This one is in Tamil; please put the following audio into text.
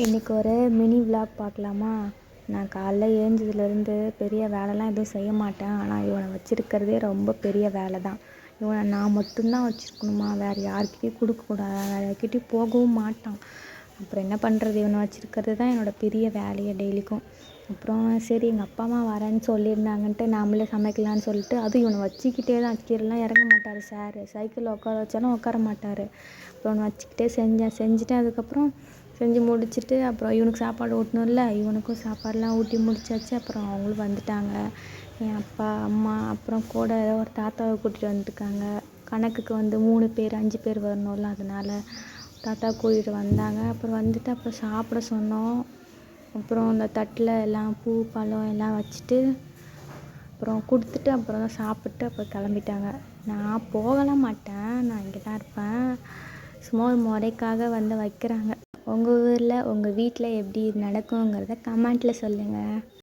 இன்றைக்கி ஒரு மினி விலாக் பார்க்கலாமா? நான் காலைல ஏஞ்சதுலேருந்து பெரிய வேலைலாம் எதுவும் செய்ய மாட்டேன். ஆனால் இவனை வச்சுருக்கிறதே ரொம்ப பெரிய வேலை தான். இவனை நான் மட்டும்தான் வச்சுருக்கணுமா, வேறு யார்கிட்டையும் கொடுக்கக்கூடாது, வேறு யார்கிட்டையும் போகவும் மாட்டான். அப்புறம் என்ன பண்ணுறது, இவனை வச்சுருக்கிறது தான் என்னோடய பெரிய வேலையை டெய்லிக்கும். அப்புறம் சரி எங்கள் அப்பா அம்மா வரேன்னு சொல்லியிருந்தாங்கன்ட்டு நாமளே சமைக்கலான்னு சொல்லிட்டு, அதுவும் இவனை வச்சுக்கிட்டே தான், கீழெலாம் இறங்க மாட்டார் சார். சைக்கிளில் உட்கார வச்சாலும் உட்கார மாட்டார். அப்புறம் அவனை வச்சுக்கிட்டே செஞ்சுட்டு அதுக்கப்புறம் செஞ்சு முடிச்சுட்டு அப்புறம் இவனுக்கு சாப்பாடு ஊட்டணும்ல, இவனுக்கும் சாப்பாடெலாம் ஊட்டி முடிச்சாச்சு. அப்புறம் அவங்களும் வந்துட்டாங்க. என் அப்பா அம்மா அப்புறம் கூட ஒரு தாத்தாவை கூட்டிகிட்டு வந்துருக்காங்க. கணக்குக்கு வந்து 3 பேர் 5 பேர் வரணும்ல, அதனால் தாத்தா கூட்டிகிட்டு வந்தாங்க. அப்புறம் வந்துட்டு அப்புறம் சாப்பிட சொன்னோம். அப்புறம் அந்த தட்டில் எல்லாம் பூ பழம் எல்லாம் வச்சுட்டு அப்புறம் கொடுத்துட்டு அப்புறம் தான் சாப்பிட்டு அப்புறம் கிளம்பிட்டாங்க. நான் போகலாம் மாட்டேன், நான் இங்கே தான் இருப்பேன். சும்மா ஒரு முறைக்காக வந்து வைக்கிறாங்க. உங்கள் ஊரில் உங்கள் வீட்டில் எப்படி நடக்குங்கிறத கமெண்ட்டில் சொல்லுங்கள்.